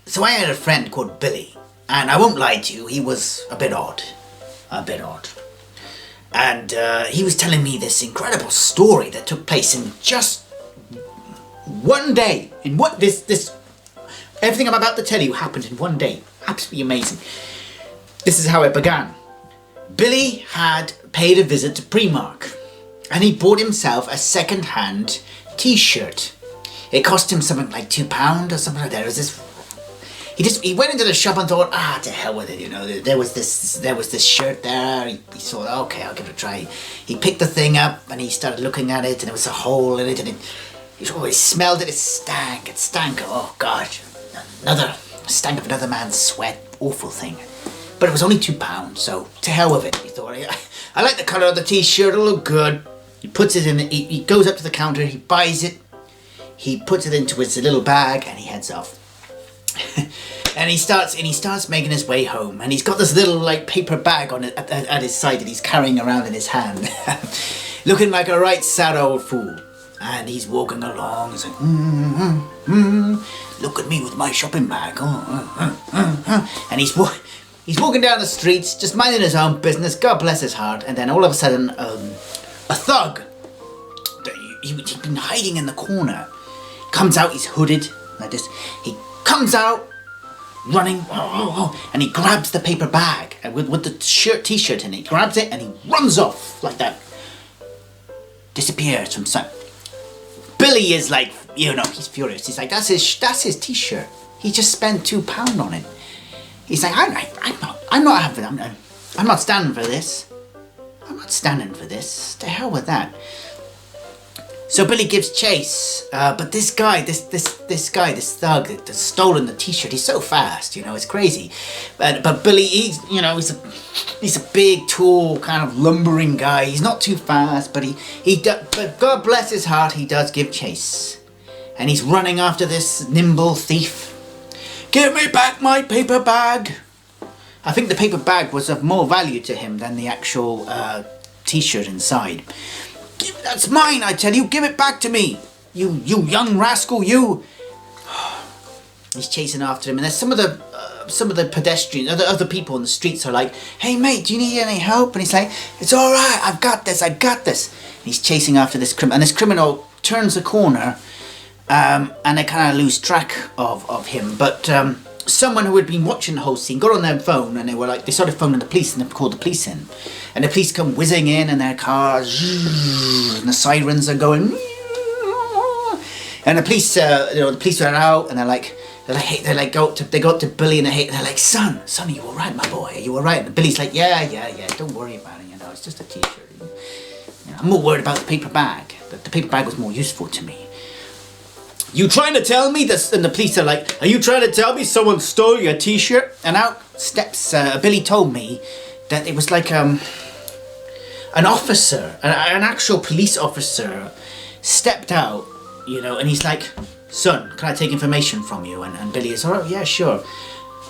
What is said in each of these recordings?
So I had a friend called Billy, and I won't lie to you, he was a bit odd. And he was telling me this incredible story that took place in just one day. In what this everything I'm about to tell you happened in one day. Absolutely amazing. This is how it began. Billy had paid a visit to Primark, and he bought himself a second-hand t-shirt. It cost him something like £2 or something like that. It was this. He went into the shop and thought, to hell with it, there was this shirt there. He thought, okay, I'll give it a try. He picked the thing up and he started looking at it, and there was a hole in it, and he smelled it. It stank. Oh God, stank of another man's sweat. Awful thing. But it was only £2, so to hell with it. He thought, I like the colour of the t-shirt. It'll look good. He puts it in. He goes up to the counter. He buys it. He puts it into his little bag and he heads off. And he starts making his way home, and he's got this little paper bag on it at his side that he's carrying around in his hand, looking like a right sad old fool. And he's walking along. He's like, look at me with my shopping bag. And he's walking down the streets, just minding his own business. God bless his heart. And then all of a sudden, a thug, he'd been hiding in the corner, comes out. He's hooded like this. He comes out running, and he grabs the paper bag with the t-shirt in it. He grabs it and he runs off like that. Disappears from sight. Billy is like, he's furious. He's like, that's his t-shirt. He just spent £2 on it. He's like, I'm not standing for this. I'm not standing for this. To hell with that. So Billy gives chase, but this guy, this thug that's stolen the t-shirt, he's so fast, it's crazy. But Billy, he's a big, tall, kind of lumbering guy. He's not too fast, but but God bless his heart, he does give chase. And he's running after this nimble thief. Give me back my paper bag. I think the paper bag was of more value to him than the actual t-shirt inside. That's mine, I tell you. Give it back to me. You young rascal, you. He's chasing after him, and there's some of the pedestrians, other people on the streets are like, hey mate, do you need any help? And he's like, it's all right, I've got this. And he's chasing after this criminal, and this criminal turns the corner, and they kind of lose track of him. But someone who had been watching the whole scene got on their phone, and they started phoning the police, and they called the police in. And the police come whizzing in their cars, and the sirens are going. And the police are out, and they go up to Billy, and they're like, son, are you all right, my boy? Are you all right? And Billy's like, yeah, don't worry about it. It's just a t-shirt. I'm more worried about the paper bag. The paper bag was more useful to me. You trying to tell me this? And the police are like, are you trying to tell me someone stole your t-shirt? And out steps Billy told me that it was like an officer, an actual police officer stepped out, and he's like, son, can I take information from you? And Billy is, oh yeah, sure.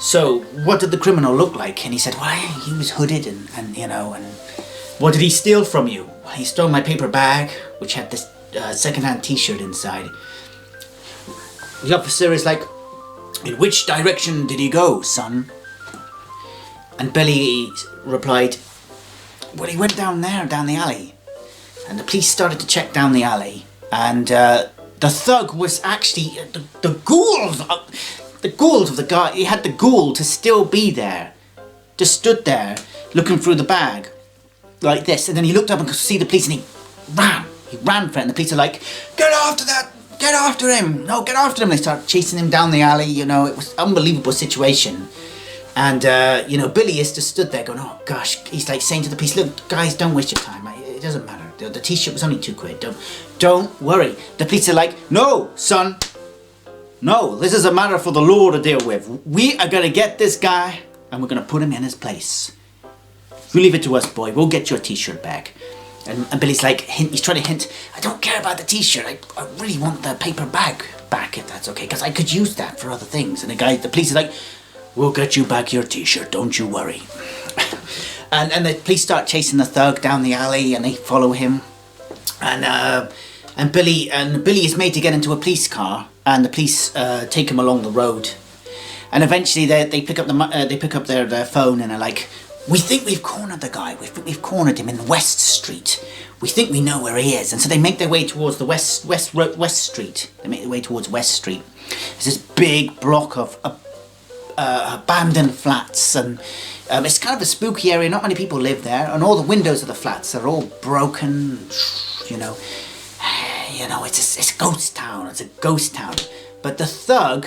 So what did the criminal look like? And he said, well, he was hooded and what did he steal from you? Well, he stole my paper bag, which had this second-hand t-shirt inside. The officer is like, in which direction did he go, son? And Billy replied, well, he went down there, down the alley. And the police started to check down the alley. And the thug was actually the ghouls of the guy. He had the ghoul to still be there. Just stood there, looking through the bag, like this. And then he looked up and could see the police, and he ran for it. And the police are like, get after him. No, get after him. They start chasing him down the alley. It was an unbelievable situation. And, Billy is just stood there going, oh, gosh. He's like saying to the police, look, guys, don't waste your time. It doesn't matter. The t-shirt was only £2. Don't worry. The police are like, no, son. No, this is a matter for the law to deal with. We are going to get this guy, and we're going to put him in his place. You leave it to us, boy. We'll get your t-shirt back. And Billy's like, he's trying to hint, I don't care about the t-shirt. I really want the paper bag back, if that's okay, because I could use that for other things. And the police is like, we'll get you back your t-shirt, don't you worry. and the police start chasing the thug down the alley, and they follow him. And Billy is made to get into a police car, and the police take him along the road. And eventually they pick up their phone and are like, we think we've cornered the guy. We think we've cornered him in West Street. We think we know where he is. And so they make their way towards the West Street. They make their way towards West Street. There's this big block of abandoned flats, and it's kind of a spooky area. Not many people live there, and all the windows of the flats are all broken. You know, it's a ghost town. It's a ghost town. But the thug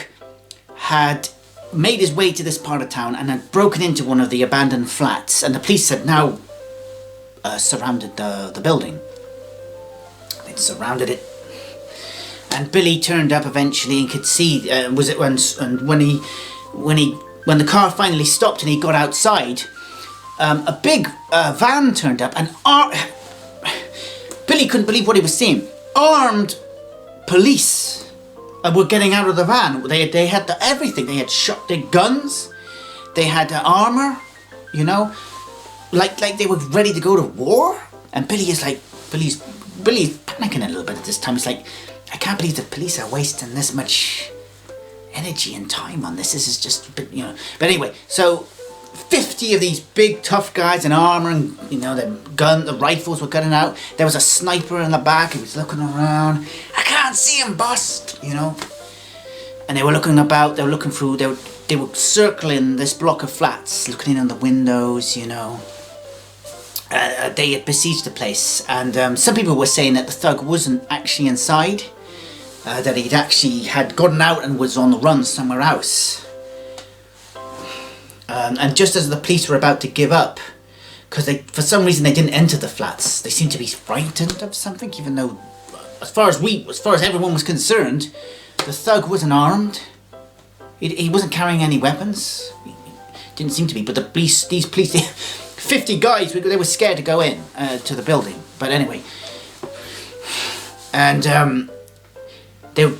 had made his way to this part of town and had broken into one of the abandoned flats, and the police had now surrounded the building. They'd surrounded it, and Billy turned up eventually and could see. When the car finally stopped and he got outside, a big van turned up, and Billy couldn't believe what he was seeing. Armed police were getting out of the van. They had everything. They had their guns, they had armor, you know, like they were ready to go to war. And Billy's panicking a little bit at this time. He's like, I can't believe the police are wasting this much energy and time on this. This is just, you know. But anyway, so 50 of these big tough guys in armor, and you know, the rifles were cutting out. There was a sniper in the back. He was looking around. I can't see him, boss, you know. And they were looking about. They were looking through. They were circling this block of flats, looking in on the windows, you know. They had besieged the place, and some people were saying that the thug wasn't actually inside, that he'd actually had gotten out and was on the run somewhere else. And just as the police were about to give up, because for some reason they didn't enter the flats, they seemed to be frightened of something, even though, as far as everyone was concerned, the thug wasn't armed. He wasn't carrying any weapons. He didn't seem to be. But these police, 50 guys, they were scared to go in to the building. But anyway, and the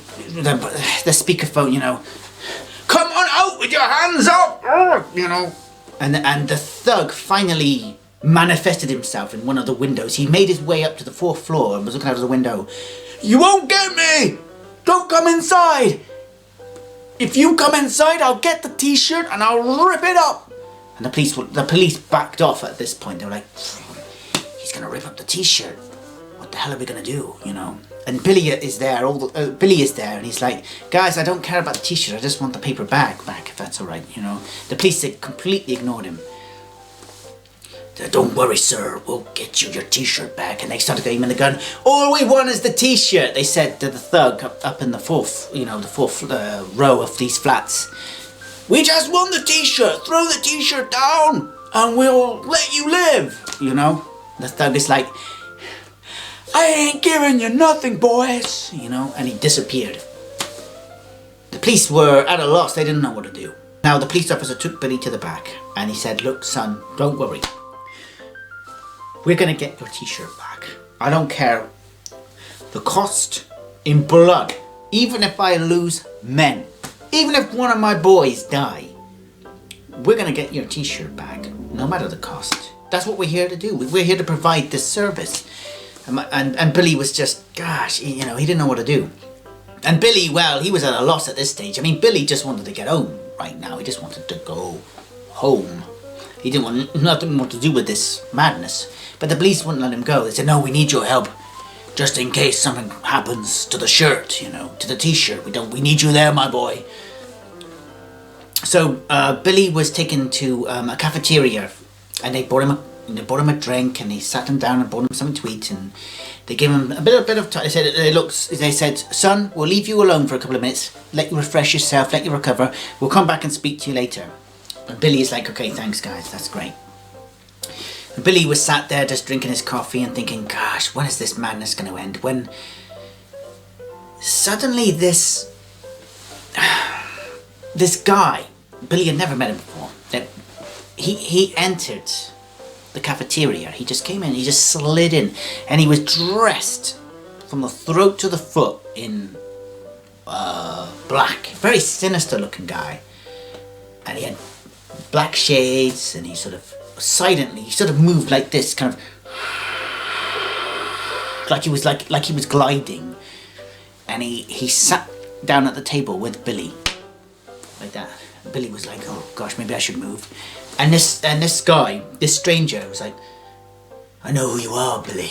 speakerphone, you know, come on out with your hands up, you know. And the thug finally manifested himself in one of the windows. He made his way up to the 4th floor and was looking out of the window. You won't get me! Don't come inside! If you come inside, I'll get the t-shirt and I'll rip it up! And the police backed off at this point. They were like, he's gonna rip up the t-shirt. What the hell are we gonna do, you know? And Billy is there, Billy is there, and he's like, guys, I don't care about the t-shirt, I just want the paper bag back, if that's alright, you know. The police had completely ignored him. Don't worry, sir, we'll get you your t-shirt back. And they started aiming the gun. All we want is the t-shirt, they said to the thug up in the 4th, you know, the 4th row of these flats. We just want the t-shirt, throw the t-shirt down, and we'll let you live, you know. The thug is like, I ain't giving you nothing, boys, you know, and he disappeared. The police were at a loss, they didn't know what to do. Now the police officer took Billy to the back and he said, look son, don't worry. We're gonna get your t-shirt back. I don't care the cost in blood, even if I lose men, even if one of my boys die, we're gonna get your t-shirt back, no matter the cost. That's what we're here to do. We're here to provide this service. And Billy was just, gosh, you know, he didn't know what to do. And Billy, well, he was at a loss at this stage. I mean, Billy just wanted to get home right now. He just wanted to go home. He didn't want nothing more to do with this madness. But the police wouldn't let him go. They said, no, we need your help. Just in case something happens to the shirt, you know, to the t-shirt. We need you there, my boy. So Billy was taken to a cafeteria, and they bought him a drink, and they sat him down and bought him something to eat, and they gave him a bit of time. They said, son, we'll leave you alone for a couple of minutes, let you refresh yourself, let you recover. We'll come back and speak to you later. And Billy is like, okay, thanks guys, that's great. And Billy was sat there just drinking his coffee and thinking, gosh, when is this madness going to end? When suddenly this guy, Billy had never met him before, that he entered the cafeteria. He just came in, he just slid in, and he was dressed from the throat to the foot in black. Very sinister looking guy. And he had black shades, and he sort of moved like this, kind of like he was gliding. And he sat down at the table with Billy, like that. Billy was like, oh gosh, maybe I should move. And this guy, this stranger, was like, I know who you are, Billy.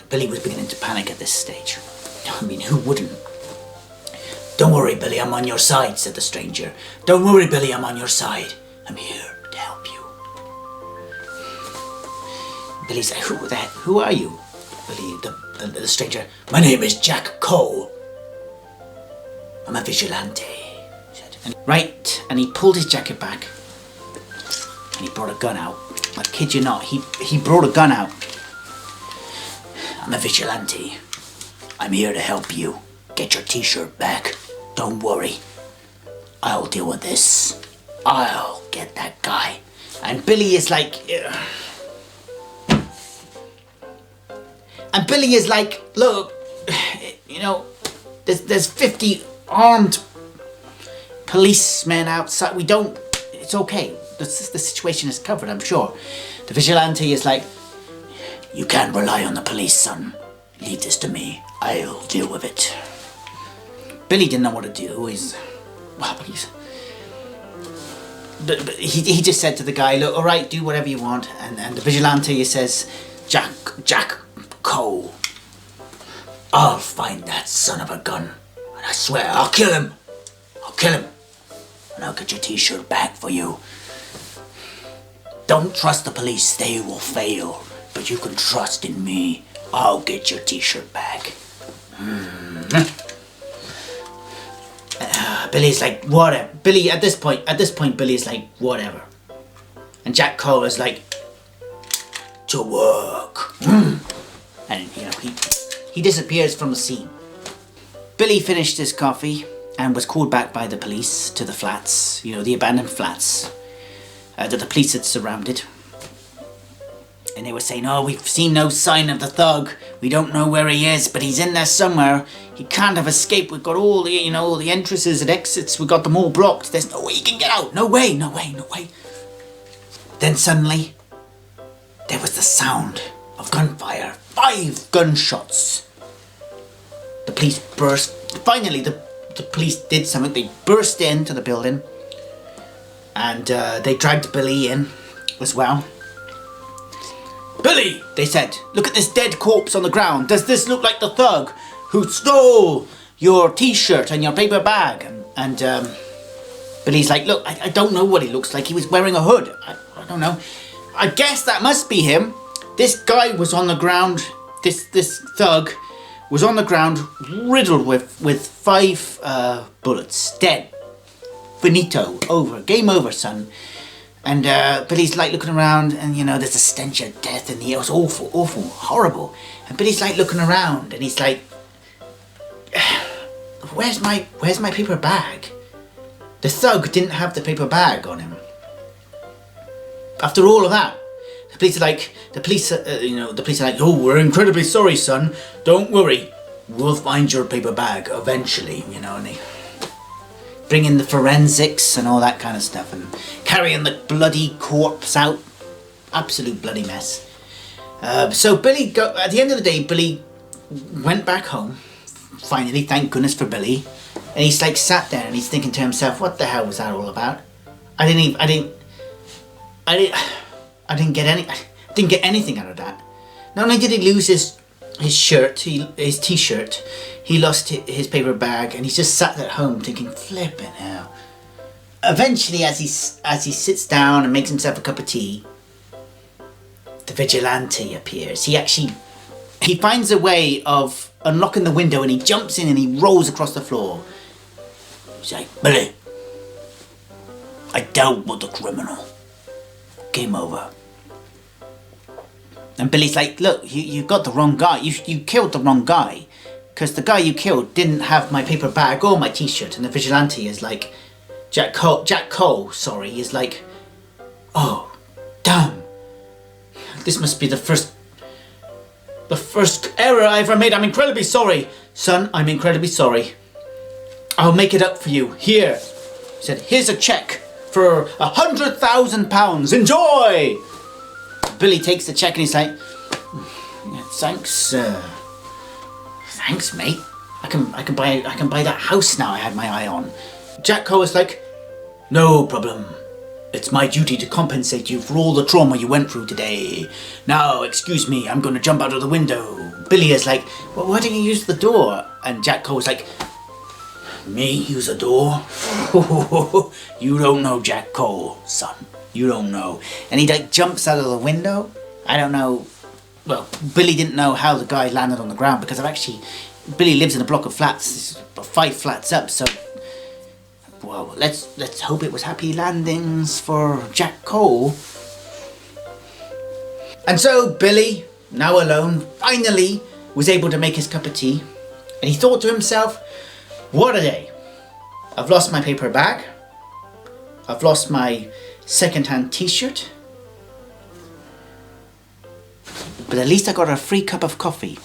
Billy was beginning to panic at this stage. I mean, who wouldn't? Don't worry, Billy, I'm on your side, said the stranger. Don't worry, Billy, I'm on your side. I'm here to help you. Billy's like, who are you? Billy, the stranger, my name is Jack Cole. I'm a vigilante, he said. And he pulled his jacket back and he brought a gun out. I kid you not, he brought a gun out. I'm a vigilante. I'm here to help you. Get your t-shirt back. Don't worry. I'll deal with this. I'll get that guy. And Billy is like... And Billy is like, look, you know, there's 50 armed policemen outside. It's okay. The situation is covered, I'm sure. The vigilante is like, you can't rely on the police, son. Leave this to me. I'll deal with it. Billy didn't know what to do. He just said to the guy, look, all right, do whatever you want. And the vigilante says, Jack Cole, I'll find that son of a gun. And I swear, I'll kill him. And I'll get your t-shirt back for you. Don't trust the police, they will fail. But you can trust in me. I'll get your t-shirt back. Billy's like, whatever. Billy, at this point, Billy's like, whatever. And Jack Cole is like, to work. And, you know, he disappears from the scene. Billy finished his coffee and was called back by the police to the flats, you know, the abandoned flats that the police had surrounded. And they were saying, oh, we've seen no sign of the thug. We don't know where he is, but he's in there somewhere. He can't have escaped. We've got all the, you know, all the entrances and exits. We've got them all blocked. There's no way he can get out. No way. Then suddenly, there was the sound of gunfire. 5 gunshots. The police burst. Finally, the police did something. They burst into the building. And they dragged Billy in as well. Billy, they said, look at this dead corpse on the ground. Does this look like the thug who stole your t-shirt and your paper bag? And Billy's like, look, I don't know what he looks like. He was wearing a hood. I don't know. I guess that must be him. This guy was on the ground. This thug was on the ground, riddled with 5 bullets. Dead. Finito. Over. Game over, son. And Billy's like looking around, and you know, there's a stench of death in the air. It was awful, horrible. And Billy's like looking around, and he's like, where's my paper bag? The thug didn't have the paper bag on him. After all of that, the police are like, oh, we're incredibly sorry, son. Don't worry, we'll find your paper bag eventually, you know. And they bring in the forensics and all that kind of stuff, and carrying the bloody corpse out. Absolute bloody mess. So Billy, at the end of the day, Billy went back home. Finally, thank goodness for Billy. And he's like sat there and he's thinking to himself, what the hell was that all about? I didn't get anything out of that. Not only did he lose his shirt, his t-shirt, he lost his paper bag, and he's just sat at home thinking, flipping hell. Eventually, as he sits down and makes himself a cup of tea, the vigilante appears. He finds a way of unlocking the window, and he jumps in and he rolls across the floor. He's like, Billy, I dealt with the criminal. Game over. And Billy's like, look, you got the wrong guy. You killed the wrong guy. Because the guy you killed didn't have my paper bag or my t-shirt. And the vigilante is like, Jack Cole, is like, oh, damn. This must be the first error I ever made. I'm incredibly sorry. Son, I'm incredibly sorry. I'll make it up for you. Here. He said, here's a check for £100,000. Enjoy! Billy takes the check and he's like, thanks, mate. I can buy that house now I had my eye on. Jack Cole is like, No problem. It's my duty to compensate you for all the trauma you went through today. Now, excuse me, I'm going to jump out of the window. Billy is like, well, why don't you use the door? And Jack Cole's like, me use a door? You don't know Jack Cole, son. You don't know. And he like jumps out of the window. I don't know. Well, Billy didn't know how the guy landed on the ground because Billy lives in a block of flats, 5 flats up, so well, let's hope it was happy landings for Jack Cole. And so Billy, now alone, finally was able to make his cup of tea, and he thought to himself, what a day. I've lost my paper bag. I've lost my second-hand t-shirt. But at least I got a free cup of coffee.